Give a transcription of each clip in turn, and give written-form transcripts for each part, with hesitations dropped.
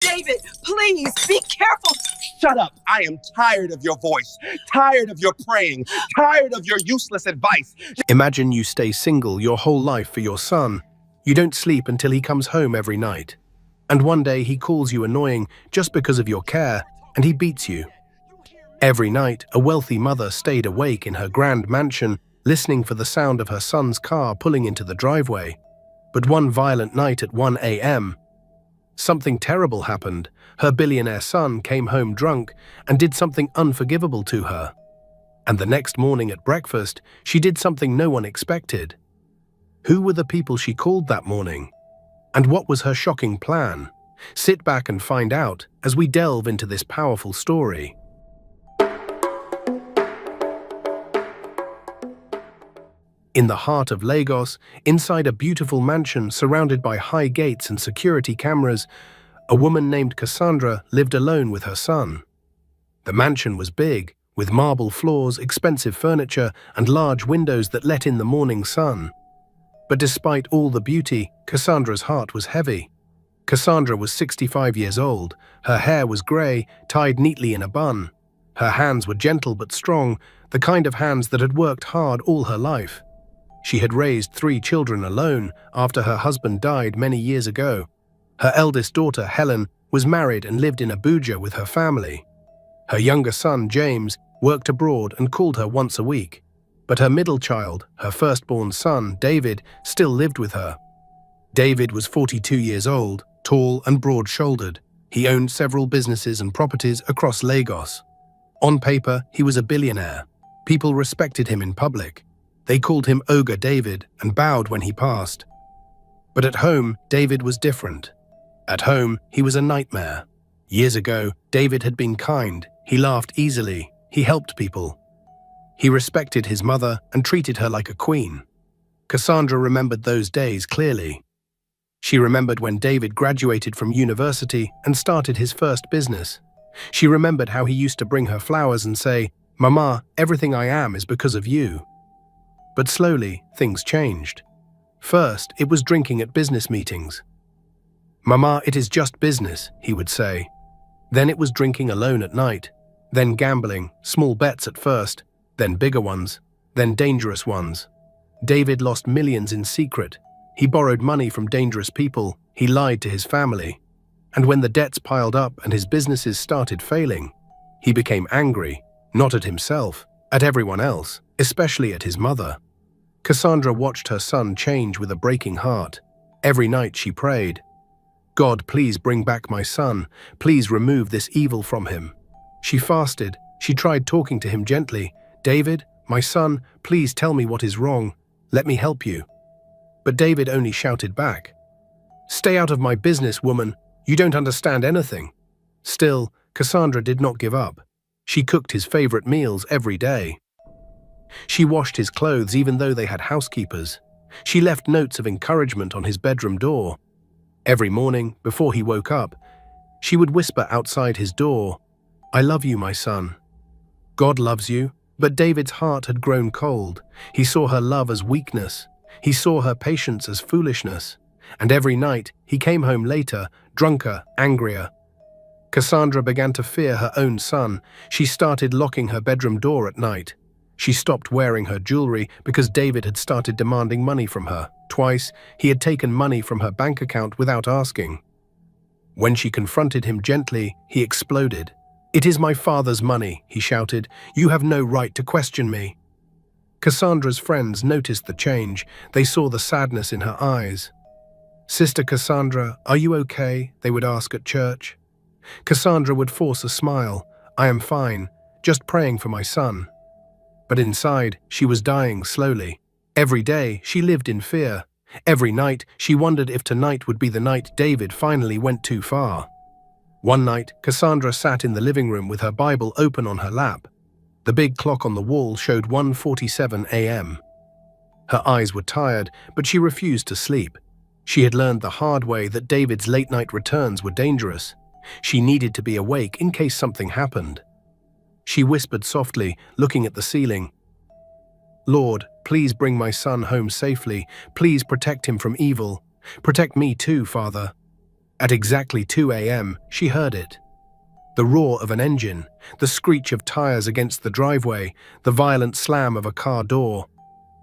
David, please, be careful. Shut up. I am tired of your voice, tired of your praying, tired of your useless advice. Imagine you stay single your whole life for your son. You don't sleep until he comes home every night. And one day he calls you annoying just because of your care, and he beats you. Every night, a wealthy mother stayed awake in her grand mansion, listening for the sound of her son's car pulling into the driveway. But one violent night at 1 a.m., something terrible happened. Her billionaire son came home drunk and did something unforgivable to her. And the next morning at breakfast, she did something no one expected. Who were the people she called that morning? And what was her shocking plan? Sit back and find out as we delve into this powerful story. In the heart of Lagos, inside a beautiful mansion surrounded by high gates and security cameras, a woman named Cassandra lived alone with her son. The mansion was big, with marble floors, expensive furniture, and large windows that let in the morning sun. But despite all the beauty, Cassandra's heart was heavy. Cassandra was 65 years old. Her hair was grey, tied neatly in a bun. Her hands were gentle but strong, the kind of hands that had worked hard all her life. She had raised 3 children alone after her husband died many years ago. Her eldest daughter, Helen, was married and lived in Abuja with her family. Her younger son, James, worked abroad and called her once a week. But her middle child, her firstborn son, David, still lived with her. David was 42 years old, tall and broad-shouldered. He owned several businesses and properties across Lagos. On paper, he was a billionaire. People respected him in public. They called him Ogre David and bowed when he passed. But at home, David was different. At home, he was a nightmare. Years ago, David had been kind. He laughed easily. He helped people. He respected his mother and treated her like a queen. Cassandra remembered those days clearly. She remembered when David graduated from university and started his first business. She remembered how he used to bring her flowers and say, "Mama, everything I am is because of you." But slowly, things changed. First, it was drinking at business meetings. "Mama, it is just business," he would say. Then it was drinking alone at night. Then gambling, small bets at first, then bigger ones, then dangerous ones. David lost millions in secret. He borrowed money from dangerous people. He lied to his family. And when the debts piled up and his businesses started failing, he became angry, not at himself, at everyone else, especially at his mother. Cassandra watched her son change with a breaking heart. Every night she prayed, "God, please bring back my son. Please remove this evil from him." She fasted. She tried talking to him gently. "David, my son, please tell me what is wrong. Let me help you." But David only shouted back, "Stay out of my business, woman. You don't understand anything." Still, Cassandra did not give up. She cooked his favorite meals every day. She washed his clothes even though they had housekeepers. She left notes of encouragement on his bedroom door. Every morning, before he woke up, she would whisper outside his door, "I love you, my son." God loves you, but David's heart had grown cold. He saw her love as weakness. He saw her patience as foolishness. And every night, he came home later, drunker, angrier. Cassandra began to fear her own son. She started locking her bedroom door at night. She stopped wearing her jewelry because David had started demanding money from her. Twice, he had taken money from her bank account without asking. When she confronted him gently, he exploded. "It is my father's money," he shouted. "You have no right to question me." Cassandra's friends noticed the change. They saw the sadness in her eyes. "Sister Cassandra, are you okay?" they would ask at church. Cassandra would force a smile. "I am fine, just praying for my son." But inside, she was dying slowly. Every day, she lived in fear. Every night, she wondered if tonight would be the night David finally went too far. One night, Cassandra sat in the living room with her Bible open on her lap. The big clock on the wall showed 1:47 a.m. Her eyes were tired, but she refused to sleep. She had learned the hard way that David's late-night returns were dangerous. She needed to be awake in case something happened. She whispered softly, looking at the ceiling, "Lord, please bring my son home safely. Please protect him from evil. Protect me too, Father." At exactly 2 a.m., she heard it. The roar of an engine, the screech of tires against the driveway, the violent slam of a car door.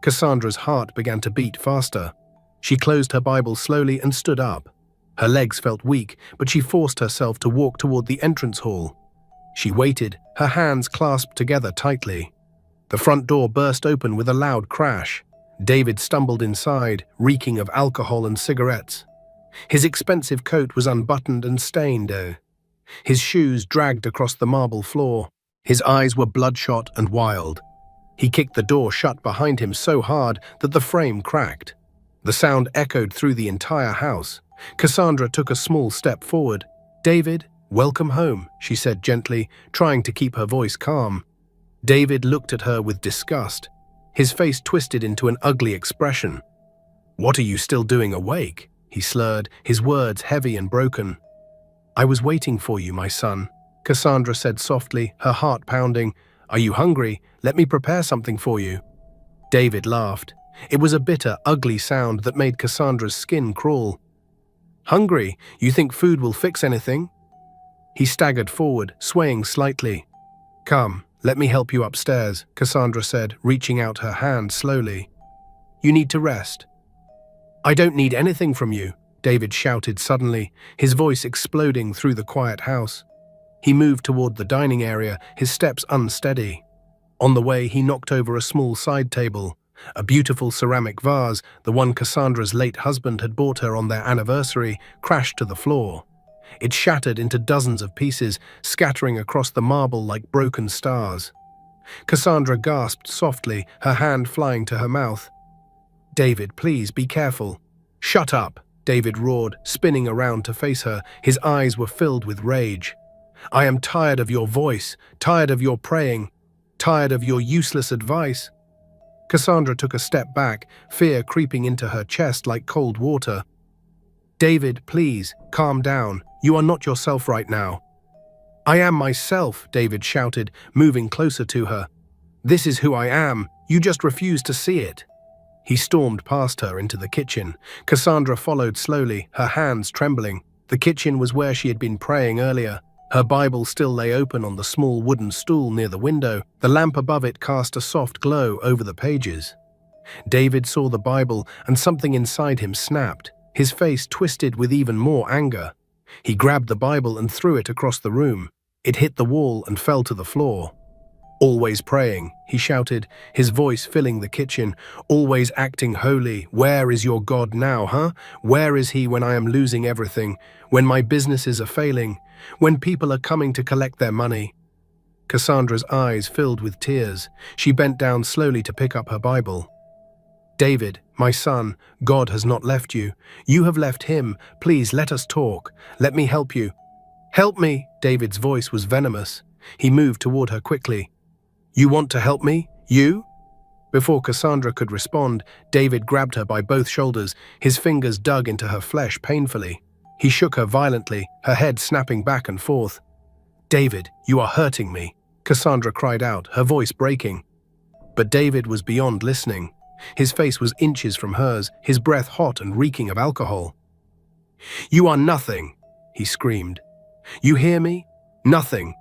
Cassandra's heart began to beat faster. She closed her Bible slowly and stood up. Her legs felt weak, but she forced herself to walk toward the entrance hall. She waited, her hands clasped together tightly. The front door burst open with a loud crash. David stumbled inside, reeking of alcohol and cigarettes. His expensive coat was unbuttoned and stained. His shoes dragged across the marble floor. His eyes were bloodshot and wild. He kicked the door shut behind him so hard that the frame cracked. The sound echoed through the entire house. Cassandra took a small step forward. "David, welcome home," she said gently, trying to keep her voice calm. David looked at her with disgust. His face twisted into an ugly expression. "What are you still doing awake?" he slurred, his words heavy and broken. "I was waiting for you, my son," Cassandra said softly, her heart pounding. "Are you hungry? Let me prepare something for you." David laughed. It was a bitter, ugly sound that made Cassandra's skin crawl. "Hungry? You think food will fix anything?" He staggered forward, swaying slightly. "Come, let me help you upstairs," Cassandra said, reaching out her hand slowly. "You need to rest." "I don't need anything from you," David shouted suddenly, his voice exploding through the quiet house. He moved toward the dining area, his steps unsteady. On the way, he knocked over a small side table. A beautiful ceramic vase, the one Cassandra's late husband had bought her on their anniversary, crashed to the floor. It shattered into dozens of pieces, scattering across the marble like broken stars. Cassandra gasped softly, her hand flying to her mouth. "David, please, be careful." "Shut up," David roared, spinning around to face her. His eyes were filled with rage. "I am tired of your voice, tired of your praying, tired of your useless advice." Cassandra took a step back, fear creeping into her chest like cold water. "David, please, calm down. You are not yourself right now." "I am myself," David shouted, moving closer to her. "This is who I am. You just refuse to see it." He stormed past her into the kitchen. Cassandra followed slowly, her hands trembling. The kitchen was where she had been praying earlier. Her Bible still lay open on the small wooden stool near the window. The lamp above it cast a soft glow over the pages. David saw the Bible, and something inside him snapped. His face twisted with even more anger. He grabbed the Bible and threw it across the room. It hit the wall and fell to the floor. "Always praying," he shouted, his voice filling the kitchen. "Always acting holy. Where is your God now, huh? Where is he when I am losing everything? When my businesses are failing? When people are coming to collect their money?" Cassandra's eyes filled with tears. She bent down slowly to pick up her Bible. "David, my son, God has not left you. You have left him. Please let us talk. Let me help you." "Help me!" David's voice was venomous. He moved toward her quickly. "You want to help me? You?" Before Cassandra could respond, David grabbed her by both shoulders, his fingers dug into her flesh painfully. He shook her violently, her head snapping back and forth. "David, you are hurting me," Cassandra cried out, her voice breaking. But David was beyond listening. His face was inches from hers, his breath hot and reeking of alcohol. "You are nothing," he screamed. "You hear me? Nothing.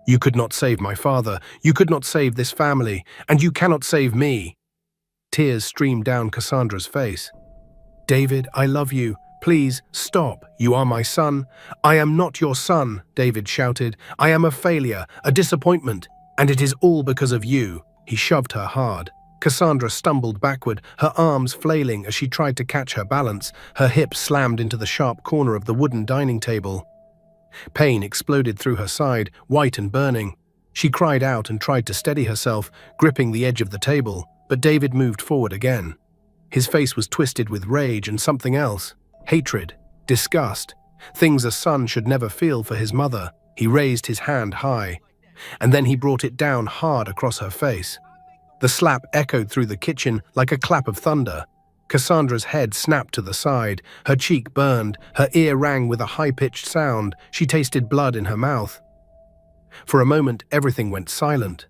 You could not save my father, you could not save this family, and you cannot save me." Tears streamed down Cassandra's face. "David, I love you. Please, stop. You are my son." "I am not your son," David shouted. "I am a failure, a disappointment, and it is all because of you." He shoved her hard. Cassandra stumbled backward, her arms flailing as she tried to catch her balance, her hips slammed into the sharp corner of the wooden dining table. Pain exploded through her side, white and burning. She cried out and tried to steady herself, gripping the edge of the table, but David moved forward again. His face was twisted with rage and something else. Hatred, disgust, things a son should never feel for his mother. He raised his hand high, and then he brought it down hard across her face. The slap echoed through the kitchen like a clap of thunder. Cassandra's head snapped to the side, her cheek burned, her ear rang with a high-pitched sound. She tasted blood in her mouth. For a moment, everything went silent.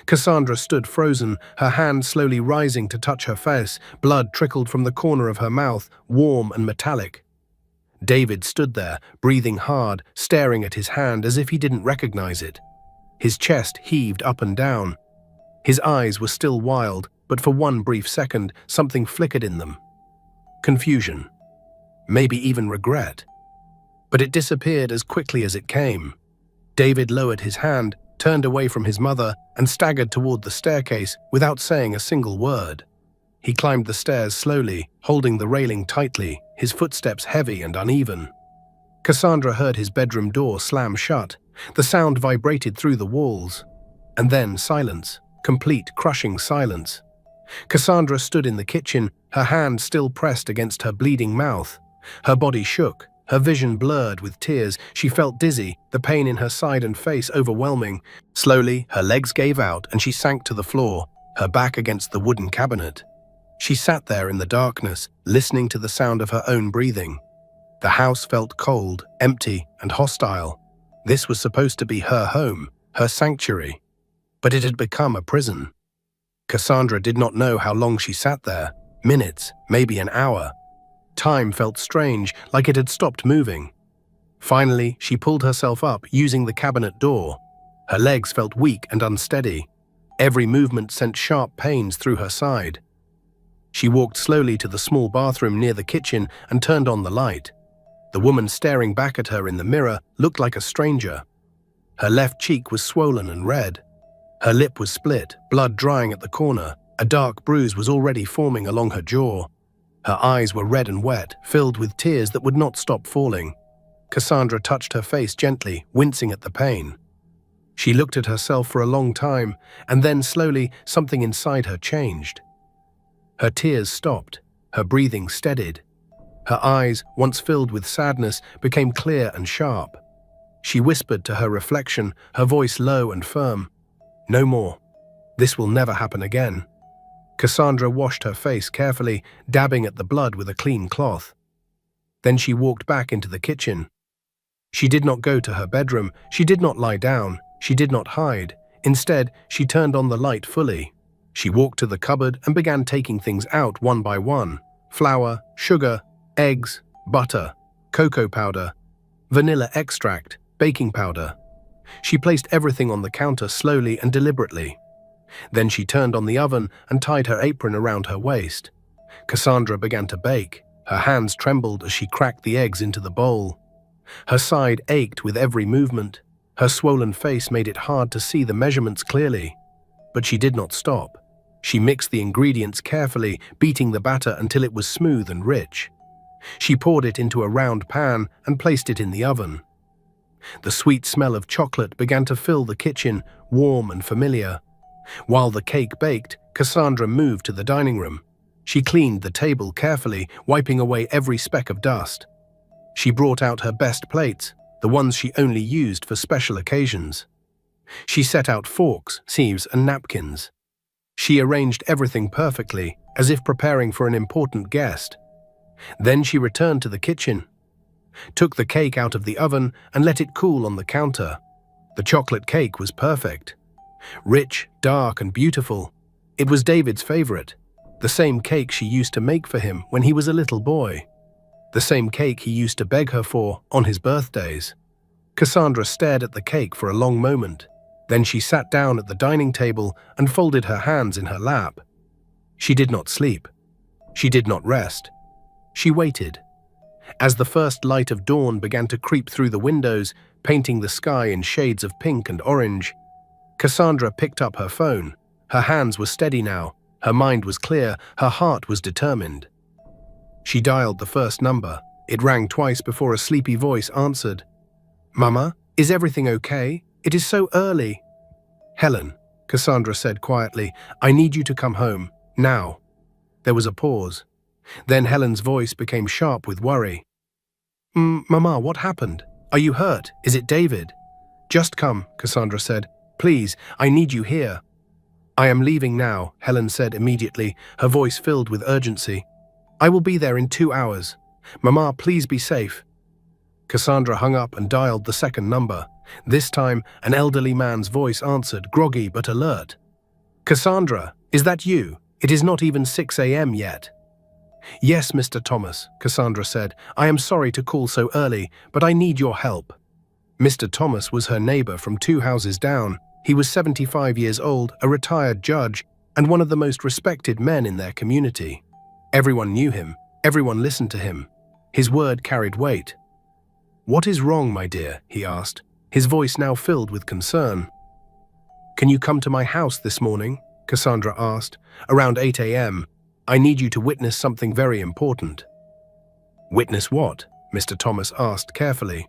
Cassandra stood frozen, her hand slowly rising to touch her face. Blood trickled from the corner of her mouth, warm and metallic. David stood there, breathing hard, staring at his hand as if he didn't recognize it. His chest heaved up and down. His eyes were still wild, but for one brief second, something flickered in them. Confusion. Maybe even regret. But it disappeared as quickly as it came. David lowered his hand, turned away from his mother, and staggered toward the staircase without saying a single word. He climbed the stairs slowly, holding the railing tightly, his footsteps heavy and uneven. Cassandra heard his bedroom door slam shut. The sound vibrated through the walls. And then silence, complete, crushing silence. Cassandra stood in the kitchen, her hand still pressed against her bleeding mouth. Her body shook, her vision blurred with tears. She felt dizzy, the pain in her side and face overwhelming. Slowly, her legs gave out and she sank to the floor, her back against the wooden cabinet. She sat there in the darkness, listening to the sound of her own breathing. The house felt cold, empty, and hostile. This was supposed to be her home, her sanctuary. But it had become a prison. Cassandra did not know how long she sat there. Minutes, maybe an hour. Time felt strange, like it had stopped moving. Finally, she pulled herself up, using the cabinet door. Her legs felt weak and unsteady. Every movement sent sharp pains through her side. She walked slowly to the small bathroom near the kitchen and turned on the light. The woman staring back at her in the mirror looked like a stranger. Her left cheek was swollen and red. Her lip was split, blood drying at the corner. A dark bruise was already forming along her jaw. Her eyes were red and wet, filled with tears that would not stop falling. Cassandra touched her face gently, wincing at the pain. She looked at herself for a long time, and then slowly something inside her changed. Her tears stopped, her breathing steadied. Her eyes, once filled with sadness, became clear and sharp. She whispered to her reflection, her voice low and firm, "No more. This will never happen again." Cassandra washed her face carefully, dabbing at the blood with a clean cloth. Then she walked back into the kitchen. She did not go to her bedroom, she did not lie down, she did not hide. Instead, she turned on the light fully. She walked to the cupboard and began taking things out one by one. Flour, sugar, eggs, butter, cocoa powder, vanilla extract, baking powder. She placed everything on the counter slowly and deliberately. Then she turned on the oven and tied her apron around her waist. Cassandra began to bake. Her hands trembled as she cracked the eggs into the bowl. Her side ached with every movement. Her swollen face made it hard to see the measurements clearly. But she did not stop. She mixed the ingredients carefully, beating the batter until it was smooth and rich. She poured it into a round pan and placed it in the oven. The sweet smell of chocolate began to fill the kitchen, warm and familiar. While the cake baked, Cassandra moved to the dining room. She cleaned the table carefully, wiping away every speck of dust. She brought out her best plates, the ones she only used for special occasions. She set out forks, sieves, and napkins. She arranged everything perfectly, as if preparing for an important guest. Then she returned to the kitchen, took the cake out of the oven and let it cool on the counter. The chocolate cake was perfect. Rich, dark, and beautiful. It was David's favorite. The same cake she used to make for him when he was a little boy. The same cake he used to beg her for on his birthdays. Cassandra stared at the cake for a long moment. Then she sat down at the dining table and folded her hands in her lap. She did not sleep. She did not rest. She waited. As the first light of dawn began to creep through the windows, painting the sky in shades of pink and orange, Cassandra picked up her phone. Her hands were steady now. Her mind was clear. Her heart was determined. She dialed the first number. It rang twice before a sleepy voice answered. "Mama, is everything okay? It is so early." "Helen," Cassandra said quietly, "I need you to come home, now." There was a pause. Then Helen's voice became sharp with worry. "Mama, what happened? Are you hurt? Is it David?" "Just come," Cassandra said. "Please, I need you here." "I am leaving now," Helen said immediately, her voice filled with urgency. "I will be there in 2 hours. Mama, please be safe." Cassandra hung up and dialed the second number. This time, an elderly man's voice answered, groggy but alert. "Cassandra, is that you? It is not even 6 a.m. yet." "Yes, Mr. Thomas," Cassandra said. "I am sorry to call so early, but I need your help." Mr. Thomas was her neighbor from 2 houses down. He was 75 years old, a retired judge, and one of the most respected men in their community. Everyone knew him. Everyone listened to him. His word carried weight. "What is wrong, my dear?" he asked, his voice now filled with concern. "Can you come to my house this morning?" Cassandra asked. "Around 8 a.m. I need you to witness something very important." "Witness what?" Mr. Thomas asked carefully.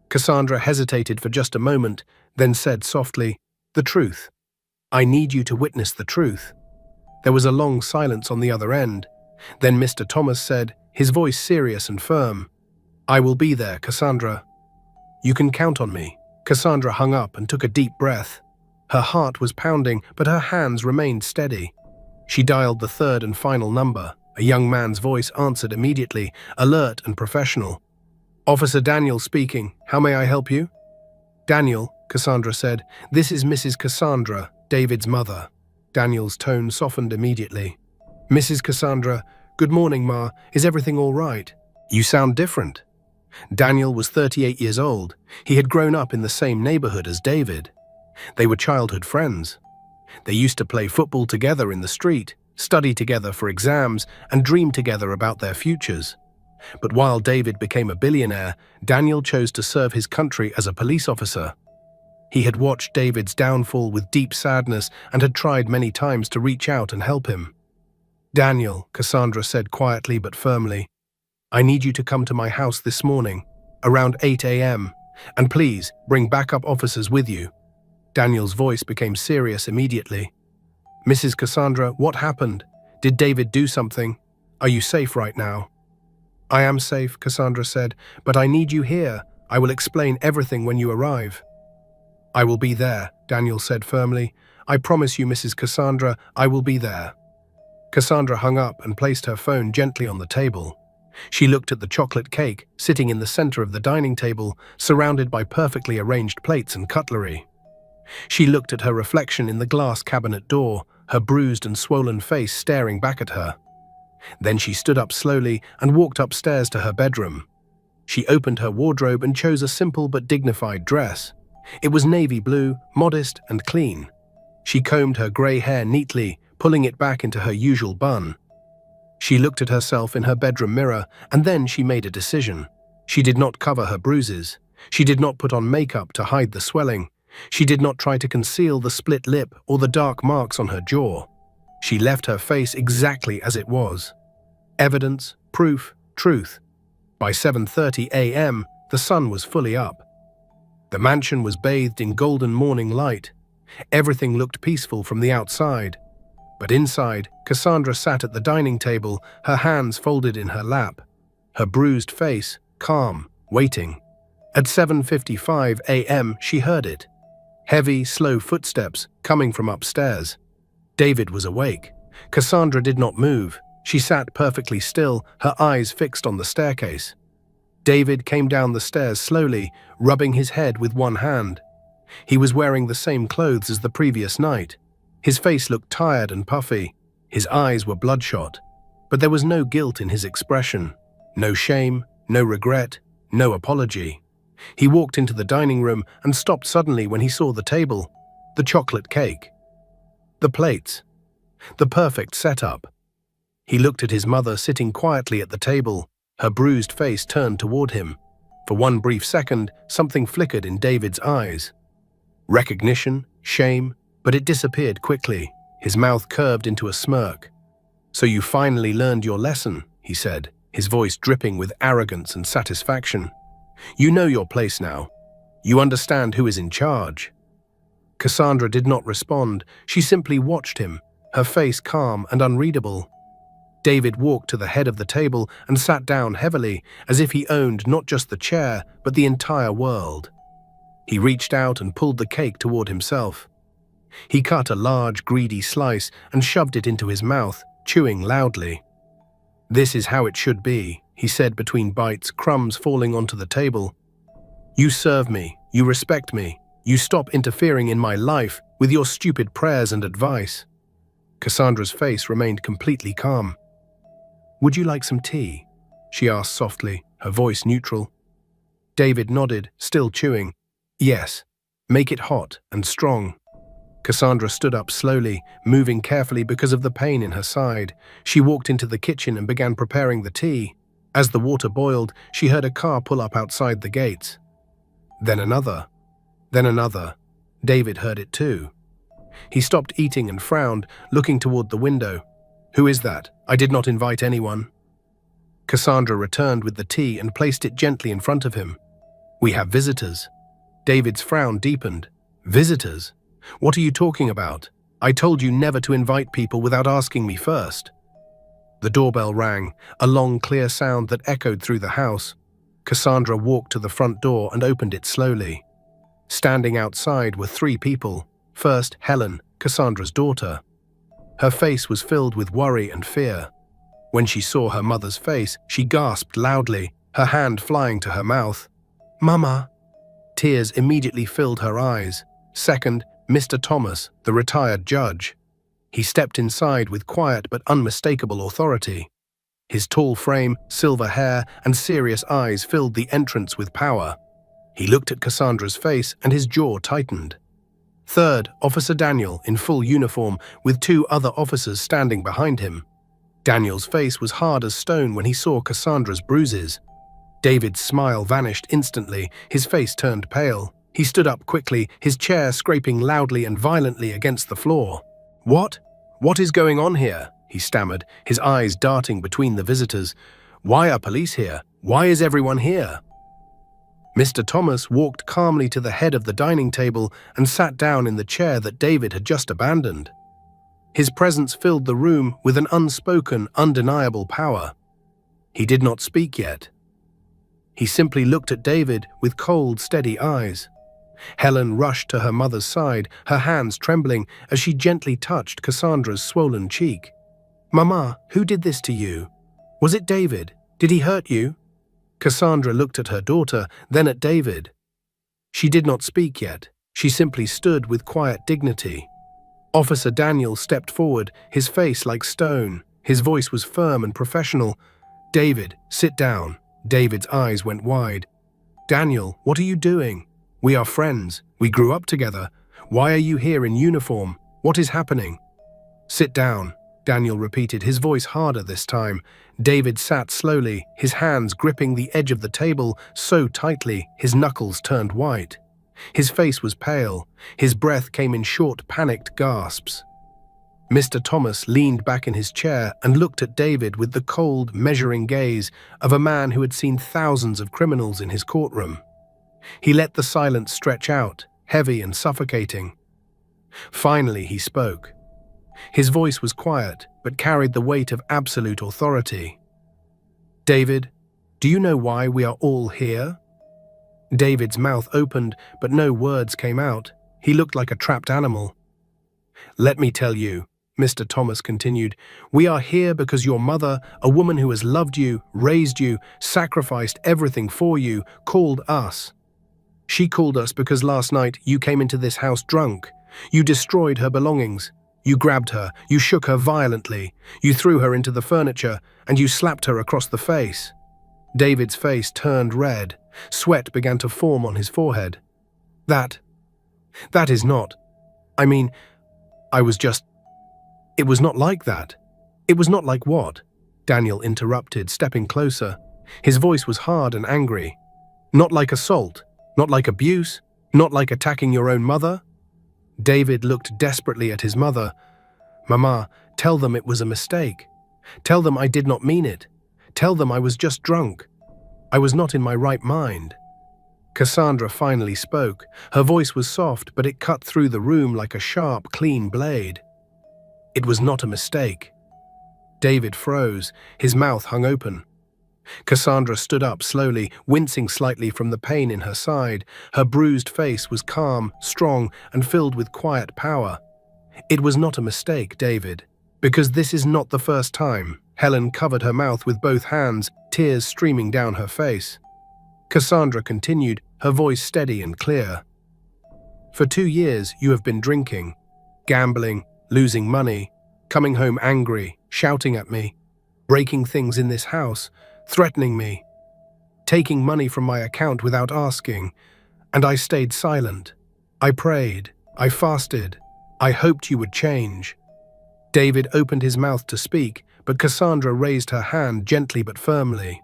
Cassandra hesitated for just a moment, then said softly, "The truth. I need you to witness the truth." There was a long silence on the other end. Then Mr. Thomas said, his voice serious and firm, "I will be there, Cassandra. You can count on me." Cassandra hung up and took a deep breath. Her heart was pounding, but her hands remained steady. She dialed the third and final number. A young man's voice answered immediately, alert and professional. "Officer Daniel speaking. How may I help you?" "Daniel," Cassandra said, "this is Mrs. Cassandra, David's mother." Daniel's tone softened immediately. "Mrs. Cassandra, good morning, Ma. Is everything all right? You sound different." Daniel was 38 years old. He had grown up in the same neighborhood as David. They were childhood friends. They used to play football together in the street, study together for exams, and dream together about their futures. But while David became a billionaire, Daniel chose to serve his country as a police officer. He had watched David's downfall with deep sadness and had tried many times to reach out and help him. "Daniel," Cassandra said quietly but firmly, "I need you to come to my house this morning, around 8 a.m., and please bring backup officers with you." Daniel's voice became serious immediately. "Mrs. Cassandra, what happened? Did David do something? Are you safe right now?" "I am safe," Cassandra said, "but I need you here. I will explain everything when you arrive." "I will be there," Daniel said firmly. "I promise you, Mrs. Cassandra, I will be there." Cassandra hung up and placed her phone gently on the table. She looked at the chocolate cake sitting in the center of the dining table, surrounded by perfectly arranged plates and cutlery. She looked at her reflection in the glass cabinet door, her bruised and swollen face staring back at her. Then she stood up slowly and walked upstairs to her bedroom. She opened her wardrobe and chose a simple but dignified dress. It was navy blue, modest and clean. She combed her gray hair neatly, pulling it back into her usual bun. She looked at herself in her bedroom mirror, and then she made a decision. She did not cover her bruises. She did not put on makeup to hide the swelling. She did not try to conceal the split lip or the dark marks on her jaw. She left her face exactly as it was. Evidence, proof, truth. By 7:30 a.m., the sun was fully up. The mansion was bathed in golden morning light. Everything looked peaceful from the outside. But inside, Cassandra sat at the dining table, her hands folded in her lap, her bruised face calm, waiting. At 7:55 a.m., she heard it. Heavy, slow footsteps coming from upstairs. David was awake. Cassandra did not move. She sat perfectly still, her eyes fixed on the staircase. David came down the stairs slowly, rubbing his head with one hand. He was wearing the same clothes as the previous night. His face looked tired and puffy. His eyes were bloodshot. But there was no guilt in his expression. No shame, no regret, no apology. He walked into the dining room and stopped suddenly when he saw the table, the chocolate cake, the plates, the perfect setup. He looked at his mother sitting quietly at the table, her bruised face turned toward him. For one brief second, something flickered in David's eyes. Recognition, shame, but it disappeared quickly. His mouth curved into a smirk. "So you finally learned your lesson," he said, his voice dripping with arrogance and satisfaction. "You know your place now. You understand who is in charge." Cassandra did not respond. She simply watched him, her face calm and unreadable. David walked to the head of the table and sat down heavily, as if he owned not just the chair, but the entire world. He reached out and pulled the cake toward himself. He cut a large, greedy slice and shoved it into his mouth, chewing loudly. "This is how it should be," he said between bites, crumbs falling onto the table. "You serve me, you respect me, you stop interfering in my life with your stupid prayers and advice." Cassandra's face remained completely calm. "Would you like some tea?" she asked softly, her voice neutral. David nodded, still chewing. "Yes. Make it hot and strong." Cassandra stood up slowly, moving carefully because of the pain in her side. She walked into the kitchen and began preparing the tea. As the water boiled, she heard a car pull up outside the gates. Then another. Then another. David heard it too. He stopped eating and frowned, looking toward the window. "Who is that? I did not invite anyone." Cassandra returned with the tea and placed it gently in front of him. "We have visitors." David's frown deepened. "Visitors? What are you talking about? I told you never to invite people without asking me first." The doorbell rang, a long, clear sound that echoed through the house. Cassandra walked to the front door and opened it slowly. Standing outside were 3 people. First, Helen, Cassandra's daughter. Her face was filled with worry and fear. When she saw her mother's face, she gasped loudly, her hand flying to her mouth. "Mama!" Tears immediately filled her eyes. Second, Mr. Thomas, the retired judge. He stepped inside with quiet but unmistakable authority. His tall frame, silver hair, and serious eyes filled the entrance with power. He looked at Cassandra's face and his jaw tightened. Third, Officer Daniel, in full uniform, with 2 other officers standing behind him. Daniel's face was hard as stone when he saw Cassandra's bruises. David's smile vanished instantly, his face turned pale. He stood up quickly, his chair scraping loudly and violently against the floor. "What? What is going on here?" he stammered, his eyes darting between the visitors. "Why are police here? Why is everyone here?" Mr. Thomas walked calmly to the head of the dining table and sat down in the chair that David had just abandoned. His presence filled the room with an unspoken, undeniable power. He did not speak yet. He simply looked at David with cold, steady eyes. Helen rushed to her mother's side, her hands trembling as she gently touched Cassandra's swollen cheek. "Mama, who did this to you? Was it David? Did he hurt you?" Cassandra looked at her daughter, then at David. She did not speak yet. She simply stood with quiet dignity. Officer Daniel stepped forward, his face like stone. His voice was firm and professional. "David, sit down." David's eyes went wide. "Daniel, what are you doing? We are friends. We grew up together. Why are you here in uniform? What is happening?" "Sit down," Daniel repeated, his voice harder this time. David sat slowly, his hands gripping the edge of the table so tightly his knuckles turned white. His face was pale. His breath came in short, panicked gasps. Mr. Thomas leaned back in his chair and looked at David with the cold, measuring gaze of a man who had seen thousands of criminals in his courtroom. He let the silence stretch out, heavy and suffocating. Finally, he spoke. His voice was quiet, but carried the weight of absolute authority. "David, do you know why we are all here?" David's mouth opened, but no words came out. He looked like a trapped animal. "Let me tell you," Mr. Thomas continued, "we are here because your mother, a woman who has loved you, raised you, sacrificed everything for you, called us. She called us because last night you came into this house drunk. You destroyed her belongings. You grabbed her, you shook her violently, you threw her into the furniture, and you slapped her across the face." David's face turned red. Sweat began to form on his forehead. That is not... I mean, It was not like that." "It was not like what?" Daniel interrupted, stepping closer. His voice was hard and angry. "Not like assault, not like abuse, not like attacking your own mother?" David looked desperately at his mother. "Mama, tell them it was a mistake. Tell them I did not mean it. Tell them I was just drunk. I was not in my right mind." Cassandra finally spoke. Her voice was soft, but it cut through the room like a sharp, clean blade. "It was not a mistake." David froze, his mouth hung open. Cassandra stood up slowly, wincing slightly from the pain in her side. Her bruised face was calm, strong, and filled with quiet power. "It was not a mistake, David, because this is not the first time." Helen covered her mouth with both hands, tears streaming down her face. Cassandra continued, her voice steady and clear. "For 2 years you have been drinking, gambling, losing money, coming home angry, shouting at me. breaking things in this house, threatening me, taking money from my account without asking, and I stayed silent. I prayed, I fasted, I hoped you would change. David opened his mouth to speak, but Cassandra raised her hand gently but firmly.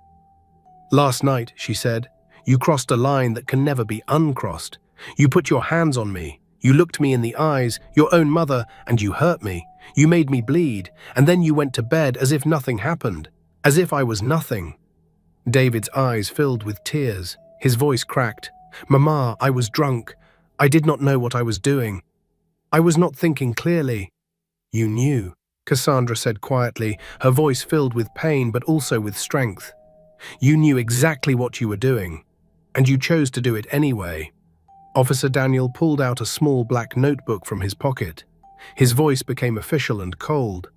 Last night, she said, you crossed a line that can never be uncrossed. You put your hands on me. You looked me in the eyes, your own mother, and you hurt me. You made me bleed, and then you went to bed as if nothing happened, as if I was nothing. David's eyes filled with tears. His voice cracked. Mama, I was drunk. I did not know what I was doing. I was not thinking clearly. You knew, Cassandra said quietly, her voice filled with pain but also with strength. You knew exactly what you were doing, and you chose to do it anyway. Officer Daniel pulled out a small black notebook from his pocket. His voice became official and cold.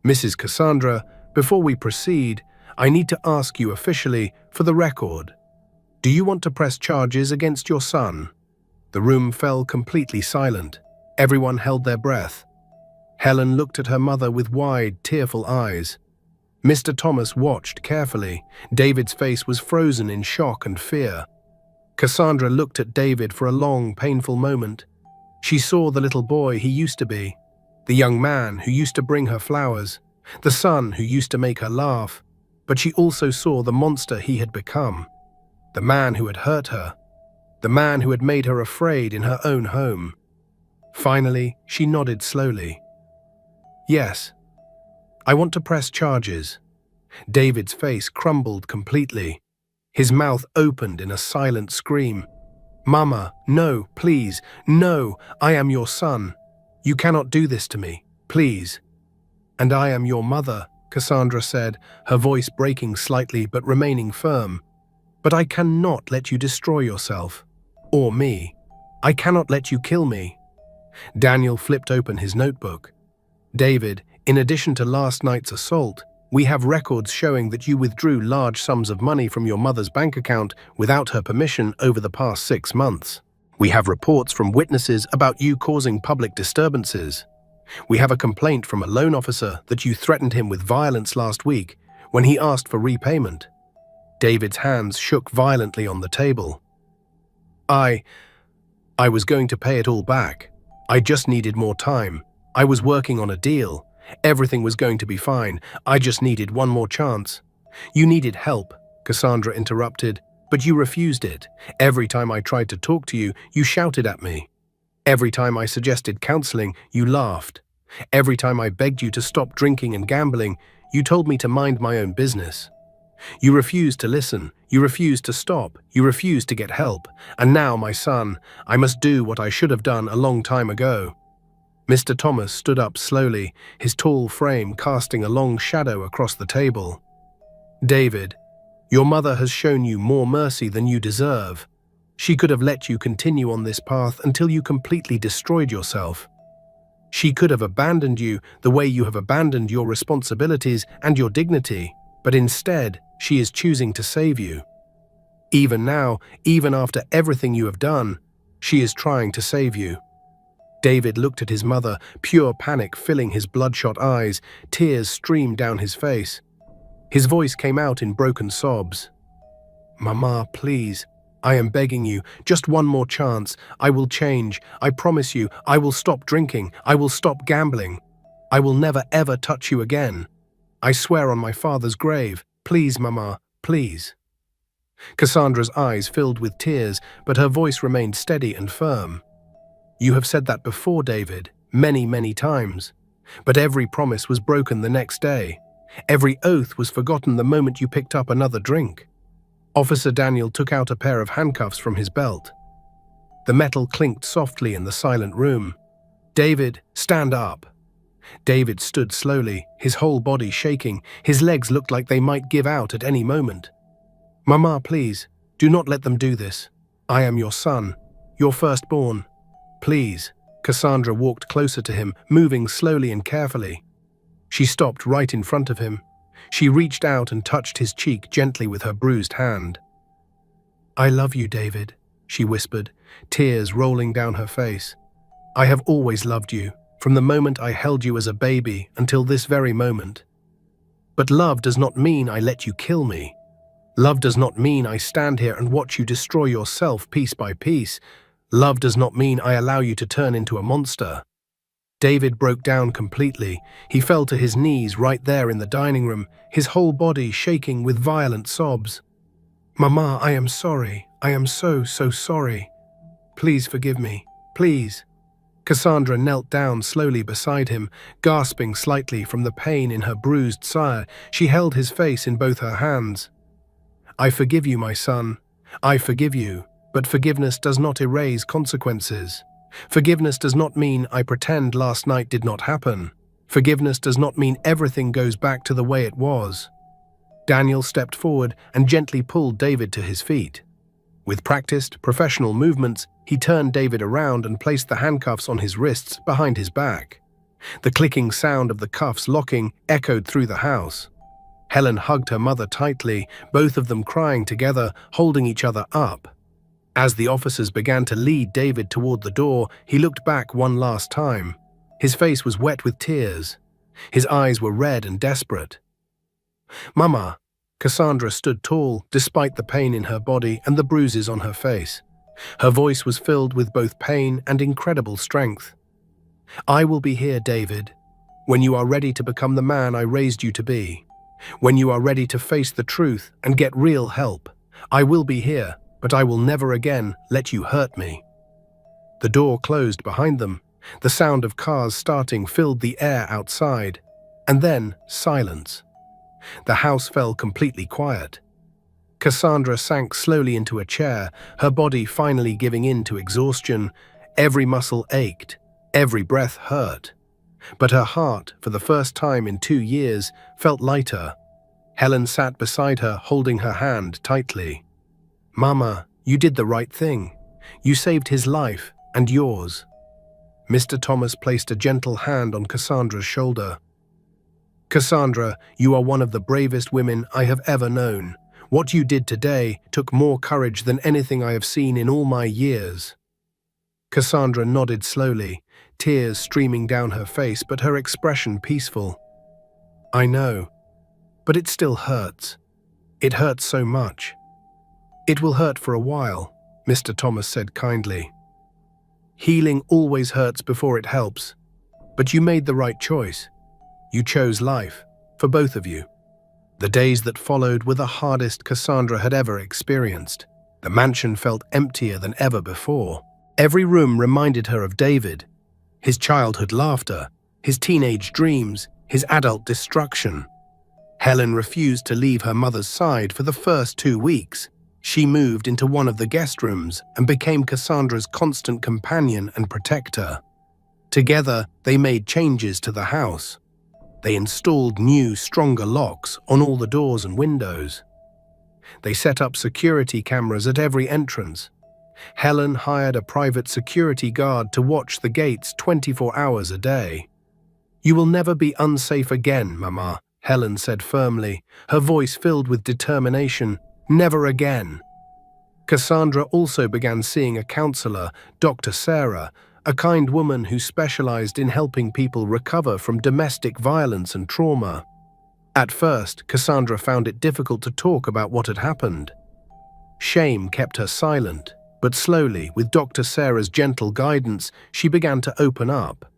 Mrs. Cassandra, before we proceed, I need to ask you officially, for the record, do you want to press charges against your son? The room fell completely silent. Everyone held their breath. Helen looked at her mother with wide, tearful eyes. Mr. Thomas watched carefully. David's face was frozen in shock and fear. Cassandra looked at David for a long, painful moment. She saw the little boy he used to be, the young man who used to bring her flowers, the son who used to make her laugh, but she also saw the monster he had become, the man who had hurt her, the man who had made her afraid in her own home. Finally, she nodded slowly. Yes, I want to press charges. David's face crumbled completely. His mouth opened in a silent scream. Mama, no, please, no, I am your son. You cannot do this to me, please. And I am your mother, Cassandra said, her voice breaking slightly but remaining firm. But I cannot let you destroy yourself. Or me. I cannot let you kill me. Daniel flipped open his notebook. David, in addition to last night's assault, we have records showing that you withdrew large sums of money from your mother's bank account without her permission over the past 6 months. We have reports from witnesses about you causing public disturbances. We have a complaint from a loan officer that you threatened him with violence last week when he asked for repayment. David's hands shook violently on the table. I was going to pay it all back. I just needed more time. I was working on a deal. Everything was going to be fine. I just needed one more chance. You needed help, Cassandra interrupted, but you refused it. Every time I tried to talk to you, you shouted at me. Every time I suggested counseling, you laughed. Every time I begged you to stop drinking and gambling, you told me to mind my own business. You refused to listen. You refused to stop. You refused to get help. And now, my son, I must do what I should have done a long time ago. Mr. Thomas stood up slowly, his tall frame casting a long shadow across the table. David, your mother has shown you more mercy than you deserve. She could have let you continue on this path until you completely destroyed yourself. She could have abandoned you the way you have abandoned your responsibilities and your dignity, but instead, she is choosing to save you. Even now, even after everything you have done, she is trying to save you. David looked at his mother, pure panic filling his bloodshot eyes, tears streamed down his face. His voice came out in broken sobs. Mama, please, I am begging you, just one more chance. I will change. I promise you, I will stop drinking. I will stop gambling. I will never ever touch you again. I swear on my father's grave. Please, Mama, please. Cassandra's eyes filled with tears, but her voice remained steady and firm. You have said that before, David, many, many times. But every promise was broken the next day. Every oath was forgotten the moment you picked up another drink. Officer Daniel took out a pair of handcuffs from his belt. The metal clinked softly in the silent room. David, stand up. David stood slowly, his whole body shaking. His legs looked like they might give out at any moment. Mama, please, do not let them do this. I am your son, your firstborn. Please. Cassandra walked closer to him, moving slowly and carefully. She stopped right in front of him. She reached out and touched his cheek gently with her bruised hand. I love you, David, she whispered, tears rolling down her face. I have always loved you, from the moment I held you as a baby until this very moment. But love does not mean I let you kill me. Love does not mean I stand here and watch you destroy yourself piece by piece. Love does not mean I allow you to turn into a monster." David broke down completely. He fell to his knees right there in the dining room, his whole body shaking with violent sobs. "Mama, I am sorry. I am so sorry. Please forgive me. Please." Cassandra knelt down slowly beside him, gasping slightly from the pain in her bruised side. She held his face in both her hands. "I forgive you, my son. I forgive you, but forgiveness does not erase consequences. Forgiveness does not mean I pretend last night did not happen. Forgiveness does not mean everything goes back to the way it was." Daniel stepped forward and gently pulled David to his feet. With practiced, professional movements, he turned David around and placed the handcuffs on his wrists behind his back. The clicking sound of the cuffs locking echoed through the house. Helen hugged her mother tightly, both of them crying together, holding each other up. As the officers began to lead David toward the door, he looked back one last time. His face was wet with tears. His eyes were red and desperate. "Mama." Cassandra stood tall, despite the pain in her body and the bruises on her face. Her voice was filled with both pain and incredible strength. "I will be here, David, when you are ready to become the man I raised you to be. When you are ready to face the truth and get real help. I will be here, but I will never again let you hurt me." The door closed behind them. The sound of cars starting filled the air outside. And then silence. The house fell completely quiet. Cassandra sank slowly into a chair, her body finally giving in to exhaustion. Every muscle ached, every breath hurt. But her heart, for the first time in 2 years, felt lighter. Helen sat beside her, holding her hand tightly. "Mama, you did the right thing. You saved his life and yours." Mr. Thomas placed a gentle hand on Cassandra's shoulder. "Cassandra, you are one of the bravest women I have ever known. What you did today took more courage than anything I have seen in all my years." Cassandra nodded slowly, tears streaming down her face, but her expression peaceful. "I know, but it still hurts. It hurts so much." "It will hurt for a while," Mr. Thomas said kindly. "Healing always hurts before it helps. But you made the right choice. You chose life, for both of you." The days that followed were the hardest Cassandra had ever experienced. The mansion felt emptier than ever before. Every room reminded her of David, his childhood laughter, his teenage dreams, his adult destruction. Helen refused to leave her mother's side for the first 2 weeks. She moved into one of the guest rooms and became Cassandra's constant companion and protector. Together, they made changes to the house. They installed new, stronger locks on all the doors and windows. They set up security cameras at every entrance. Helen hired a private security guard to watch the gates 24 hours a day. "You will never be unsafe again, Mama," Helen said firmly, her voice filled with determination. "Never again." Cassandra also began seeing a counselor, Dr. Sarah, a kind woman who specialized in helping people recover from domestic violence and trauma. At first, Cassandra found it difficult to talk about what had happened. Shame kept her silent, but slowly, with Dr. Sarah's gentle guidance, she began to open up.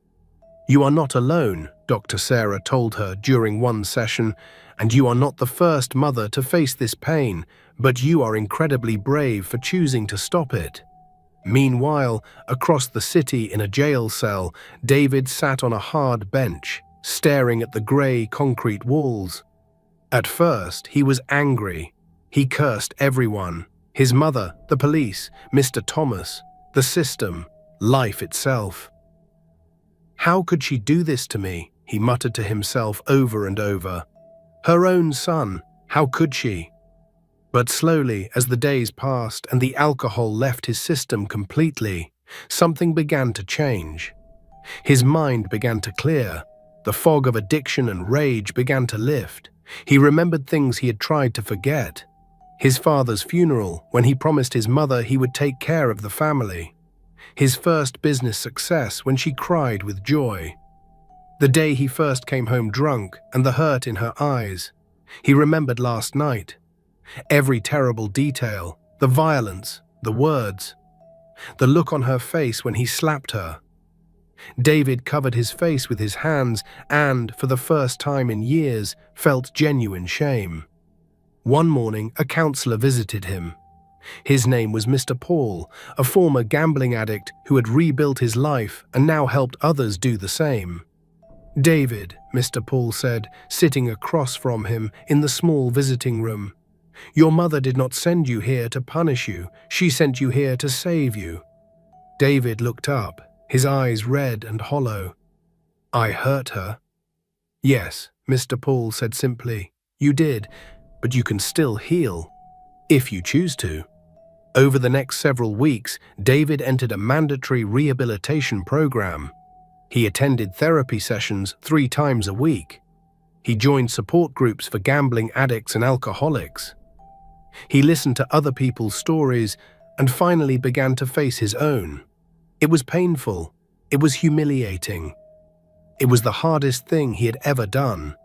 "You are not alone," Dr. Sarah told her during one session, "and you are not the first mother to face this pain, but you are incredibly brave for choosing to stop it." Meanwhile, across the city in a jail cell, David sat on a hard bench, staring at the grey concrete walls. At first, he was angry. He cursed everyone: his mother, the police, Mr. Thomas, the system, life itself. "How could she do this to me?" he muttered to himself over and over. Her own son, how could she? But slowly, as the days passed and the alcohol left his system completely, something began to change. His mind began to clear. The fog of addiction and rage began to lift. He remembered things he had tried to forget. His father's funeral, when he promised his mother he would take care of the family. His first business success, when she cried with joy. The day he first came home drunk and the hurt in her eyes. He remembered last night. Every terrible detail, the violence, the words, the look on her face when he slapped her. David covered his face with his hands and, for the first time in years, felt genuine shame. One morning, a counselor visited him. His name was Mr. Paul, a former gambling addict who had rebuilt his life and now helped others do the same. "David," Mr. Paul said, sitting across from him in the small visiting room, "your mother did not send you here to punish you. She sent you here to save you." David looked up, his eyes red and hollow. "I hurt her?" "Yes," Mr. Paul said simply. "You did, but you can still heal, if you choose to." Over the next several weeks, David entered a mandatory rehabilitation program. He attended therapy sessions 3 times a week. He joined support groups for gambling addicts and alcoholics. He listened to other people's stories and finally began to face his own. It was painful. It was humiliating. It was the hardest thing he had ever done.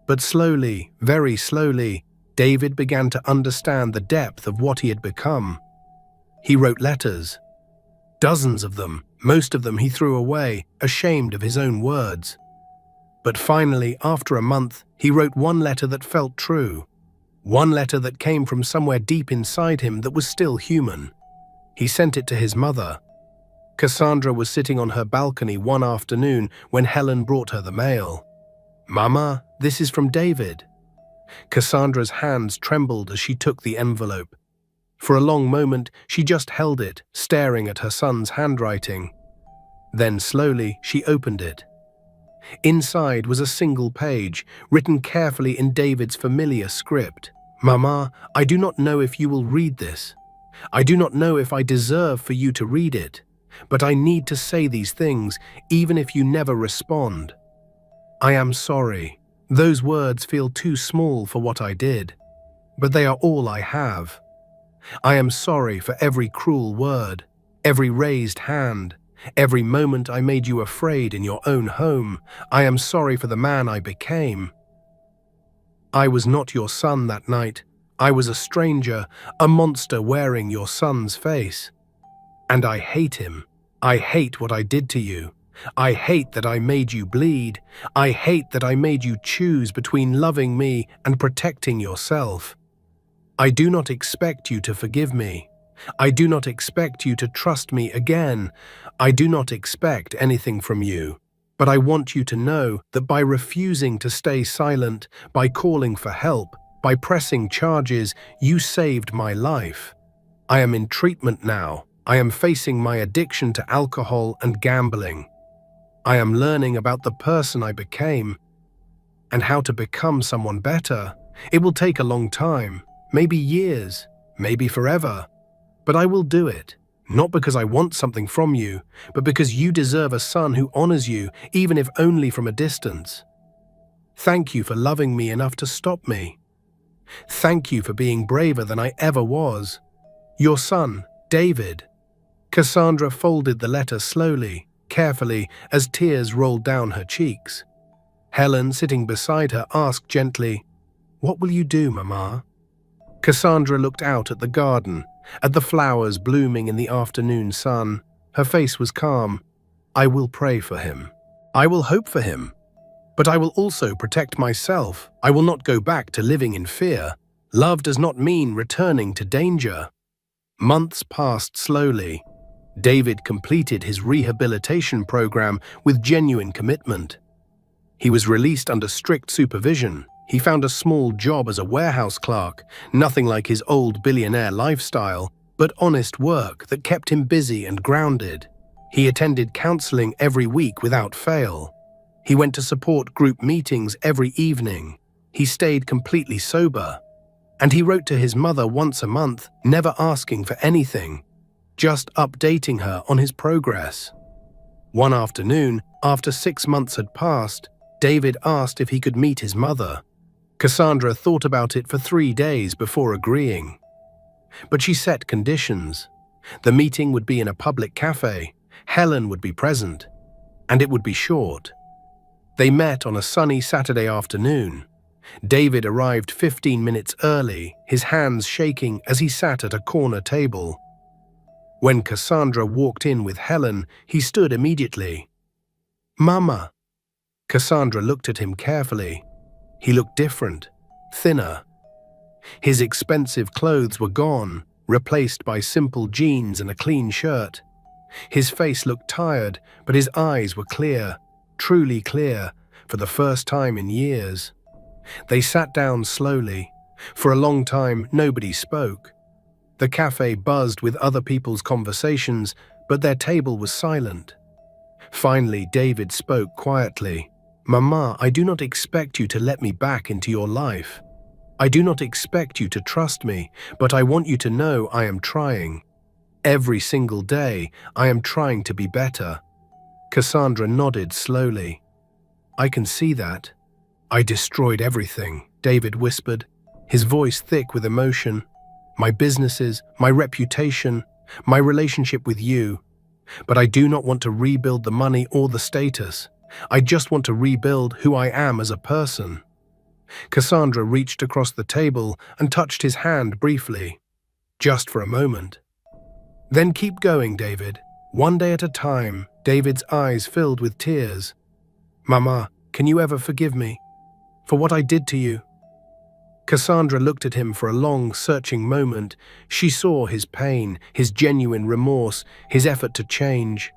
But slowly, very slowly, David began to understand the depth of what he had become. He wrote letters. Dozens of them. Most of them he threw away, ashamed of his own words. But finally, after a month, he wrote one letter that felt true. One letter that came from somewhere deep inside him that was still human. He sent it to his mother. Cassandra was sitting on her balcony one afternoon when Helen brought her the mail. "Mama, this is from David." Cassandra's hands trembled as she took the envelope. For a long moment, she just held it, staring at her son's handwriting. Then slowly, she opened it. Inside was a single page, written carefully in David's familiar script. "Mama, I do not know if you will read this. I do not know if I deserve for you to read it, but I need to say these things, even if you never respond. I am sorry. Those words feel too small for what I did, but they are all I have. I am sorry for every cruel word, every raised hand, every moment I made you afraid in your own home. I am sorry for the man I became. I was not your son that night. I was a stranger, a monster wearing your son's face. And I hate him. I hate what I did to you. I hate that I made you bleed. I hate that I made you choose between loving me and protecting yourself. I do not expect you to forgive me. I do not expect you to trust me again. I do not expect anything from you. But I want you to know that by refusing to stay silent, by calling for help, by pressing charges, you saved my life. I am in treatment now. I am facing my addiction to alcohol and gambling. I am learning about the person I became and how to become someone better. It will take a long time. Maybe years, maybe forever. But I will do it, not because I want something from you, but because you deserve a son who honors you, even if only from a distance. Thank you for loving me enough to stop me. Thank you for being braver than I ever was. Your son, David." Cassandra folded the letter slowly, carefully, as tears rolled down her cheeks. Helen, sitting beside her, asked gently, "What will you do, Mama?" Cassandra looked out at the garden, at the flowers blooming in the afternoon sun. Her face was calm. "I will pray for him. I will hope for him. But I will also protect myself. I will not go back to living in fear. Love does not mean returning to danger." Months passed slowly. David completed his rehabilitation program with genuine commitment. He was released under strict supervision. He found a small job as a warehouse clerk, nothing like his old billionaire lifestyle, but honest work that kept him busy and grounded. He attended counseling every week without fail. He went to support group meetings every evening. He stayed completely sober. And he wrote to his mother once a month, never asking for anything, just updating her on his progress. One afternoon, after 6 months had passed, David asked if he could meet his mother. Cassandra thought about it for 3 days before agreeing. But she set conditions. The meeting would be in a public cafe, Helen would be present, and it would be short. They met on a sunny Saturday afternoon. David arrived 15 minutes early, his hands shaking as he sat at a corner table. When Cassandra walked in with Helen, he stood immediately. "Mama." Cassandra looked at him carefully. He looked different, thinner. His expensive clothes were gone, replaced by simple jeans and a clean shirt. His face looked tired, but his eyes were clear, truly clear, for the first time in years. They sat down slowly. For a long time, nobody spoke. The cafe buzzed with other people's conversations, but their table was silent. Finally, David spoke quietly. "Mama, I do not expect you to let me back into your life. I do not expect you to trust me, but I want you to know I am trying. Every single day, I am trying to be better." Cassandra nodded slowly. "I can see that." "I destroyed everything," David whispered, his voice thick with emotion. "My businesses, my reputation, my relationship with you. But I do not want to rebuild the money or the status. I just want to rebuild who I am as a person." Cassandra reached across the table and touched his hand briefly, just for a moment. "Then keep going, David. One day at a time." David's eyes filled with tears. "Mama, can you ever forgive me for what I did to you?" Cassandra looked at him for a long, searching moment. She saw his pain, his genuine remorse, his effort to change.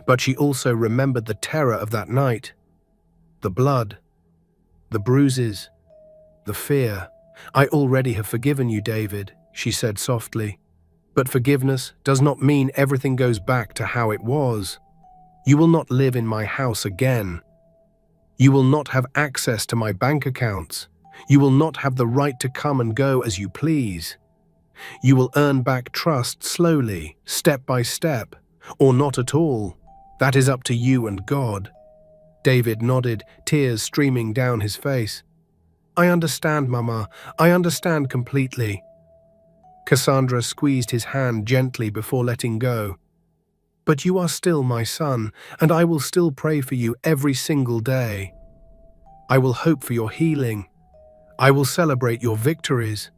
But she also remembered the terror of that night. The blood, the bruises, the fear. "I already have forgiven you, David," she said softly. "But forgiveness does not mean everything goes back to how it was. You will not live in my house again. You will not have access to my bank accounts. You will not have the right to come and go as you please. You will earn back trust slowly, step by step, or not at all. That is up to you and God." David nodded, tears streaming down his face. "I understand, Mama. I understand completely." Cassandra squeezed his hand gently before letting go. "But you are still my son, and I will still pray for you every single day. I will hope for your healing. I will celebrate your victories,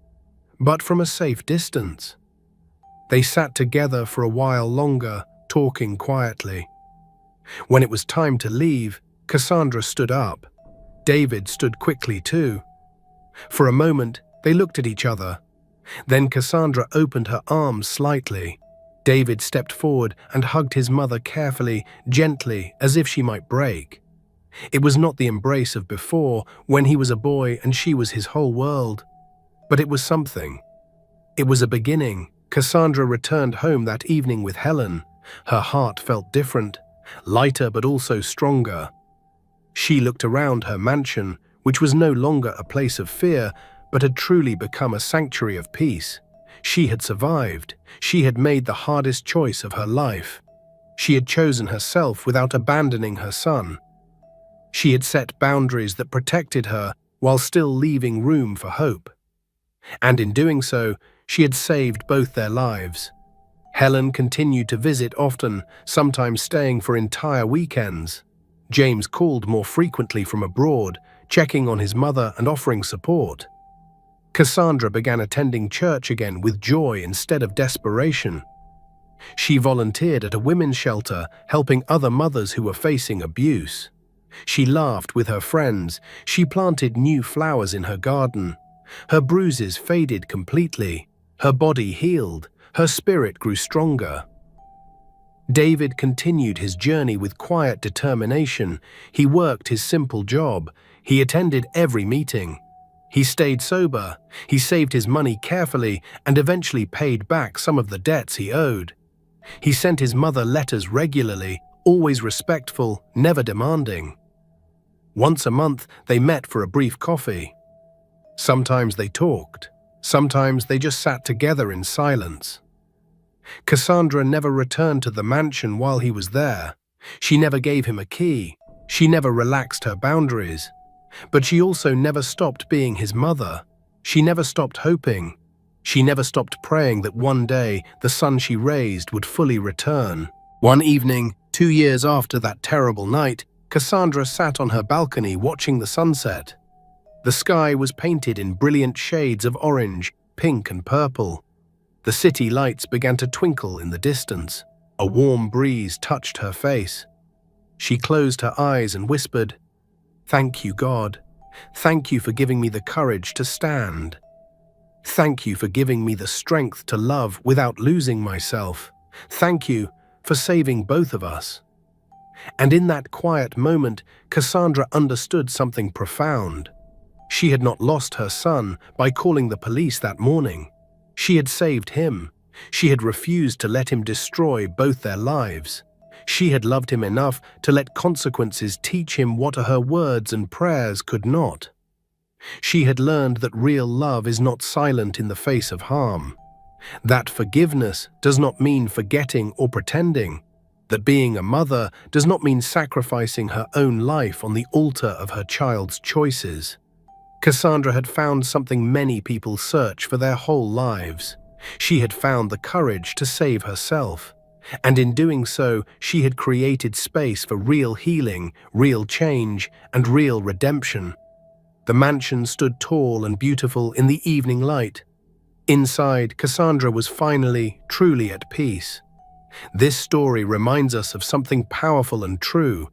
but from a safe distance." They sat together for a while longer, talking quietly. When it was time to leave, Cassandra stood up. David stood quickly too. For a moment, they looked at each other. Then Cassandra opened her arms slightly. David stepped forward and hugged his mother carefully, gently, as if she might break. It was not the embrace of before, when he was a boy and she was his whole world. But it was something. It was a beginning. Cassandra returned home that evening with Helen. Her heart felt different, lighter but also stronger. She looked around her mansion, which was no longer a place of fear, but had truly become a sanctuary of peace. She had survived. She had made the hardest choice of her life. She had chosen herself without abandoning her son. She had set boundaries that protected her while still leaving room for hope. And in doing so, she had saved both their lives. Helen continued to visit often, sometimes staying for entire weekends. James called more frequently from abroad, checking on his mother and offering support. Cassandra began attending church again with joy instead of desperation. She volunteered at a women's shelter, helping other mothers who were facing abuse. She laughed with her friends. She planted new flowers in her garden. Her bruises faded completely. Her body healed. Her spirit grew stronger. David continued his journey with quiet determination. He worked his simple job. He attended every meeting. He stayed sober. He saved his money carefully and eventually paid back some of the debts he owed. He sent his mother letters regularly, always respectful, never demanding. Once a month, they met for a brief coffee. Sometimes they talked. Sometimes they just sat together in silence. Cassandra never returned to the mansion while he was there. She never gave him a key. She never relaxed her boundaries. But she also never stopped being his mother. She never stopped hoping. She never stopped praying that one day the son she raised would fully return. One evening, 2 years after that terrible night, Cassandra sat on her balcony watching the sunset. The sky was painted in brilliant shades of orange, pink, and purple. The city lights began to twinkle in the distance. A warm breeze touched her face. She closed her eyes and whispered, "Thank you, God. Thank you for giving me the courage to stand. Thank you for giving me the strength to love without losing myself. Thank you for saving both of us." And in that quiet moment, Cassandra understood something profound. She had not lost her son by calling the police that morning. She had saved him. She had refused to let him destroy both their lives. She had loved him enough to let consequences teach him what her words and prayers could not. She had learned that real love is not silent in the face of harm. That forgiveness does not mean forgetting or pretending. That being a mother does not mean sacrificing her own life on the altar of her child's choices. Cassandra had found something many people search for their whole lives. She had found the courage to save herself. And in doing so, she had created space for real healing, real change, and real redemption. The mansion stood tall and beautiful in the evening light. Inside, Cassandra was finally, truly at peace. This story reminds us of something powerful and true.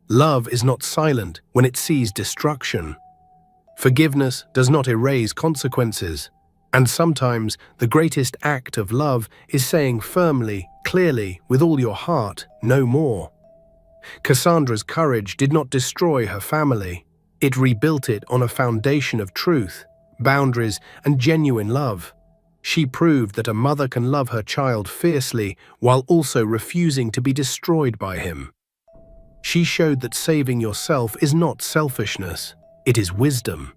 Love is not silent when it sees destruction. Forgiveness does not erase consequences. And sometimes the greatest act of love is saying firmly, clearly, with all your heart, no more. Cassandra's courage did not destroy her family. It rebuilt it on a foundation of truth, boundaries, and genuine love. She proved that a mother can love her child fiercely while also refusing to be destroyed by him. She showed that saving yourself is not selfishness, it is wisdom.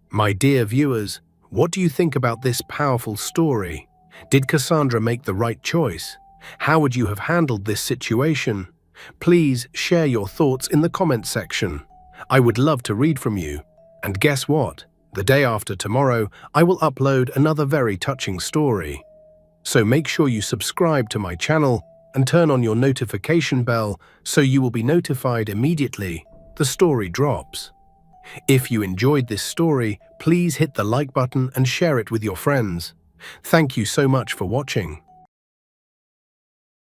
My dear viewers, what do you think about this powerful story? Did Cassandra make the right choice? How would you have handled this situation? Please share your thoughts in the comments section. I would love to read from you. And guess what? The day after tomorrow, I will upload another very touching story. So make sure you subscribe to my channel and turn on your notification bell so you will be notified immediately the story drops. If you enjoyed this story, please hit the like button and share it with your friends. Thank you so much for watching.